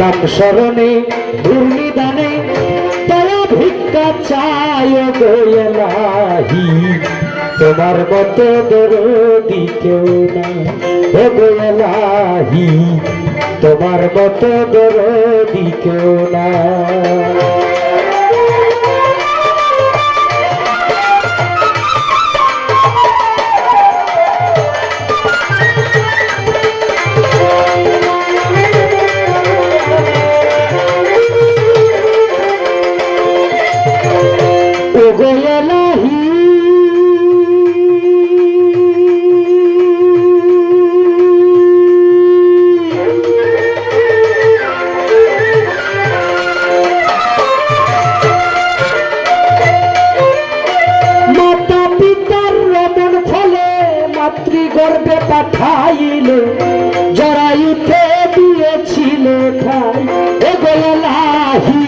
নাম স্মরণে দুর্নিদানে দয়া ভিক্ষা চায় গো এলাহি, তোমার মতো দরদি কেউ নাই ও গো এলাহি, তোমার মতো দরদি কেউ নাই। মাতৃগর্ভে পাঠাইলে জরায়ুতে দিয়েছিল ঠাই ও গো এলাহি,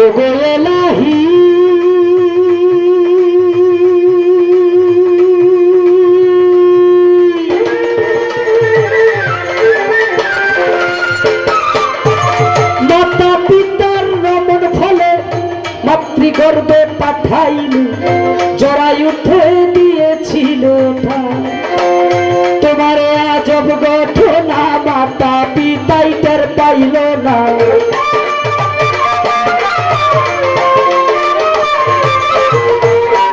ও গো এলাহি, মাতৃগর্ভে পাঠাইলে জরায়ুতে দিয়েছিল ঠাই, তোমারে আজব ঘটনা মাতা পিতাই টের পাইল না,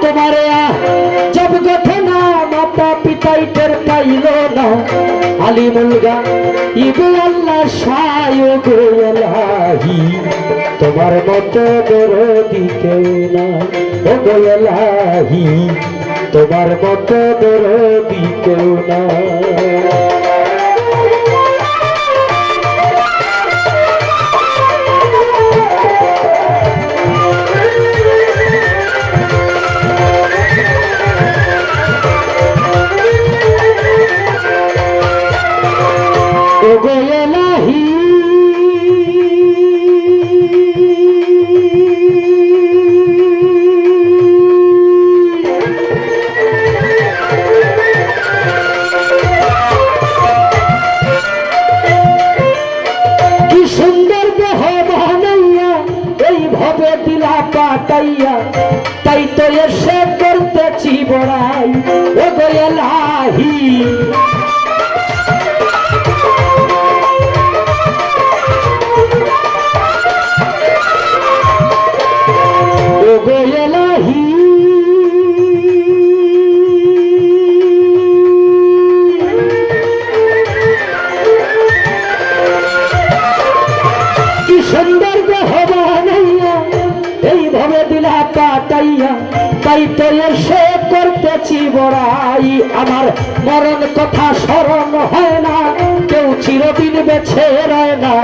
তোমারে আজব ঘটনা মাতা পিতাই টের পাইল না। আলিমুল গায়ব আল্লাহ শায় গো এলাহি, তোমার মতো দরদি কেউ নাই ও গো এলাহি, তোমার মতো দরদি কেউ নাই। ও গো এলাহি, তাই তো এসে করতেছি বড়াই ও গো এলাহি, ও গো এলাহি, কি সুন্দর গ্রহ বানাইয়া এইভাবে দিলা পাতাইয়া, তাই তো এসে করতেছি বড়াই। আমার মরণ কথা স্মরণ হয় না, কেউ চিরদিন বেঁচে রয় না,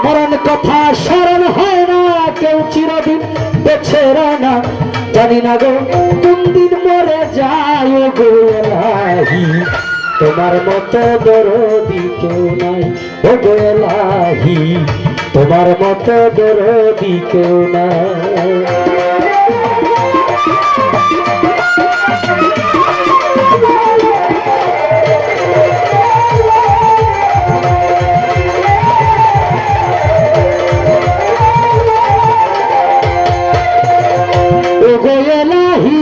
মরণ কথা স্মরণ হয় না, কেউ চিরদিন বেঁচে রয় না। জানি না গো কোন দিন মরে যায় গো এলাহি, তোমার মতো দরদি কেউ নাই ও গো এলাহি, তোমার মতো দরদি কেউ নাই। ও গো এলাহি,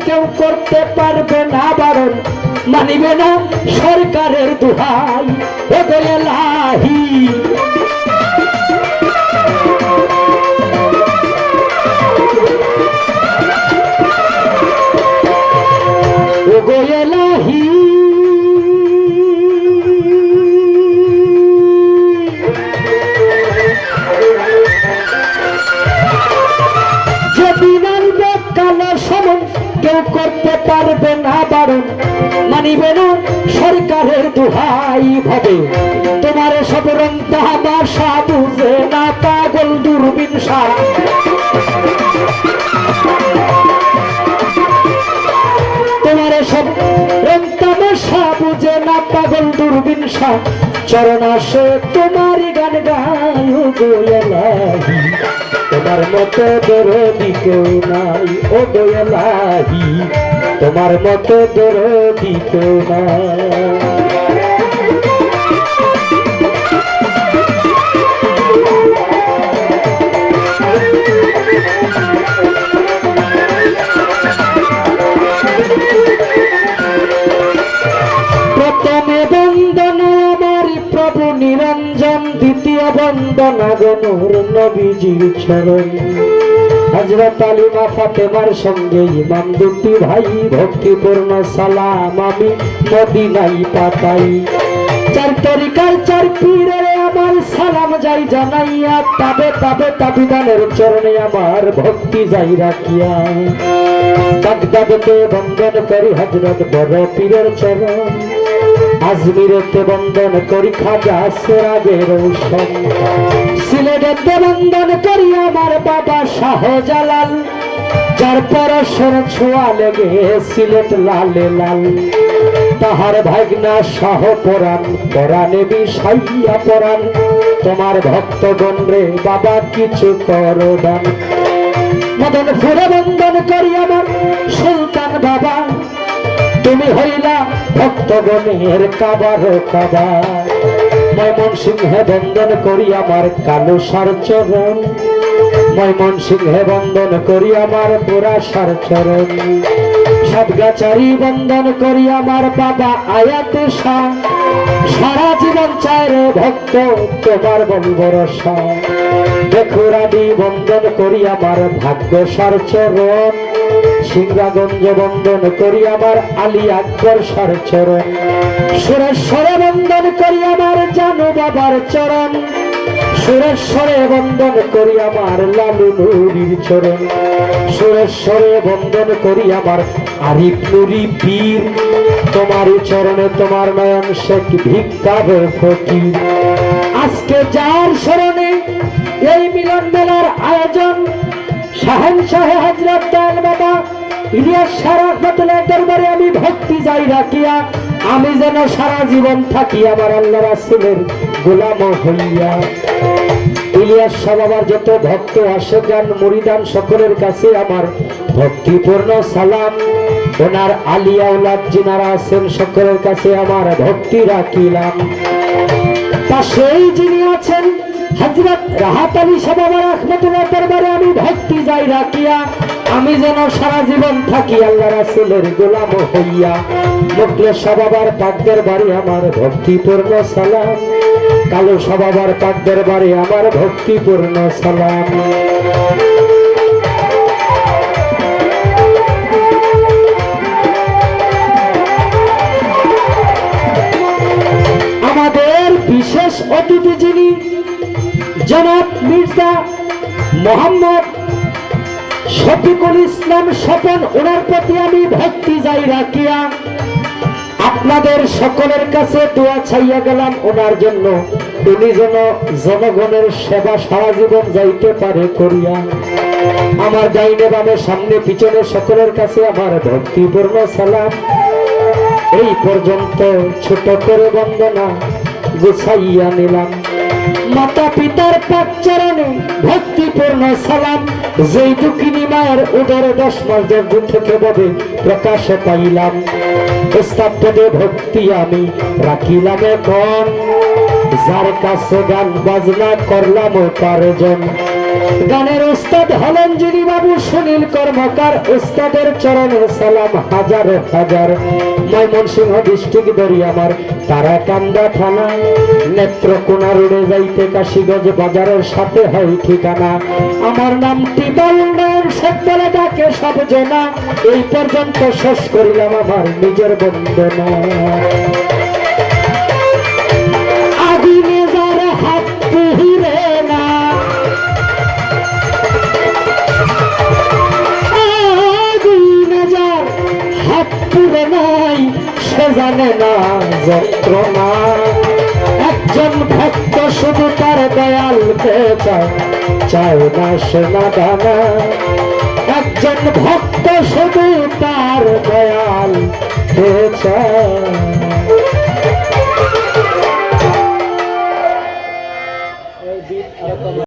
কেউ করতে পারবে না বারণ, মানিবে না সরকারের দোহাই ও গো এলাহি, ও গো এলাহি, যেদিন আনবে কালের সমন কেউ করতে পারবে না বারণ, মানিবে না সরকারের দোহাই ভাবে, তোমার সব রং তামাশা বুঝে না পাগ দূরবীন শাহ। তোমার সব রং তামাশা বুঝে না পাগল দূরবীন শাহ। চরণ আসে তোমারই গান গায় গো এলাহি, তোমার মতো দরদি কেউ নাই ও গো এলাহি, তোমার মতো দরদি কেউ নাই। প্রথমে বন্দনা আমার প্রভু নিরঞ্জন, দ্বিতীয় বন্দনা গনুর নবীজির চরণ। হযরত আলী মা ফাতেমার সঙ্গে ইমাম দুটি ভাই, ভক্তিপূর্ণ সালাম আমি মদিনায় পাঠাই। চার তরিকার চার পীরের আমার সালাম যাই জানাইয়া, তবে তবে তাবিদানের চরণে আমার ভক্তি যাই রাখিয়া। বাগদাদকে বন্দন করি হযরত বড় পীরের চরণ, আজমিরেতে বন্দন করি খাজা সিরাজের রৌশন, সিলেটেতে বন্দন করি আমার বাবা শাহজালাল, যার পরশের ছোঁয়া লেগে সিলেট লালে লাল। তাহার ভাগনা শাহ পরাণ, পরাণে বিষাইয়া পরাণ, তোমার ভক্তগণ রে বাবা কিছু করো দান। মদন ফুরে বন্দন করি আমার সুলতান বাবা, তুমি হইলা ভক্তগণের কাবার কাবা। ময়মনসিংহে বন্দন করি আমার কালো সার চরণ, ময়মনসিংহে বন্দন করি আমার বুড়া সার চরণ। সাতগাছারি বন্দন করি আমার বাবা আয়াতে শাহ, সারা জীবন চায় রে ভক্ত তোমার বলবরসা। বেখুরাদি বন্দন করি আমার ভাগ্য সার চরণ, সিংহাগঞ্জ বন্দন করি আমার আলী আকবর সার চরণ। সুরেশ্বরে বন্দন করি আমার জানু বাবার চরণ, সুরেশ্বরে বন্দন করি আমার লালু নুরির চরণ। সুরেশ্বরে বন্দন করি আমার আরিফ নুরি পীর, তোমার চরণে তোমার নয়ন শেখ ভিক্ষার ফকির। আজকে যার স্মরণে এই মিলন মেলার আয়োজন, শাহেনশাহ হযরত দয়াল বাবা ইলিয়াস শাহ রহমাতুল্লাহ দরবারে আমি ভক্তি যাই রাখিয়া, আমি যেন সারা জীবন থাকি আমার আল্লাহ রাসূলের গোলাম হইয়া। ইলিয়াস শাহ বাবার যত ভক্ত আশেকান মুরিদান সকলের কাছে আমার ভক্তিপূর্ণ সালাম। ওনার আলিয়া আওলাদ যিনারা আছেন সকলের কাছে আমার ভক্তি রাখিলাম। পাশেই যিনি আছেন হযরত রাহাত আলী শাহ বাবা রহমাতুল্লাহ দরবারে আমি ভক্তি যাই রাখিয়া, আমি যেন সারা জীবন থাকি আল্লাহ রাসূলের গোলাম হইয়া। মুখলেস শাহ বাবার পাকদের বাড়ি আমার ভক্তিপূর্ণ সালাম, কালো শাহ বাবার পাকদের বাড়ি আমার ভক্তিপূর্ণ সালাম। আমাদের বিশেষ অতিথি যিনি জনাব মির্জা মোহাম্মদ শফিকুল ইসলাম স্বপন, ওনার প্রতি আমি ভক্তি যাই রাখিয়া আপনাদের সকলের কাছে দোয়া চাইয়া গেলাম ওনার জন্য, উনি যেন জনগণের সেবা সারা জীবন যাইতে পারে করিয়া। আমার ডাইনে বামে সামনে পিছনে সকলের কাছে আমার ভক্তিপূর্ণ সালাম। এই পর্যন্ত ছোট করে বন্দনা গুছাইয়া নিলাম। মাতা পিতার পাক চরণে ভক্তিপূর্ণ সালাম। যেই দুঃখিনী মায়ের উদরে 10 মাস গর্ভ থেকে ববে প্রকাশে পাইলাম। ওস্তাদে ভক্তি আমি রাখিলাম এখন, যার কাছে গান বাজনা করলাম উপার্জন। গানের উস্তাদ হলেন যিনি বাবু সুনীল কর্মকার, উস্তাদের চরণে সালাম হাজার হাজার। ময়মনসিংহ ডিস্ট্রিক্ট ধরি আমার তারাকান্দা থানা, নেত্রকোনা রোডে যাইতে কাশীগঞ্জ বাজারের সাথে হয় ঠিকানা। আমার নামটি বললেন সত্যলে ডাকে সব জনা। এই পর্যন্ত শেষ করিলাম আমার নিজের বন্দনা। আগুনে যার হাত পুহিরে না, আগুনে যার হাত পুরে নাই, সে জানে না যন্ত্রণা। একজন ভক্ত শুধু তার দয়াল চায়, চায় না সোনা দানা। একজন ভক্ত শুধু তার দয়াল চায়।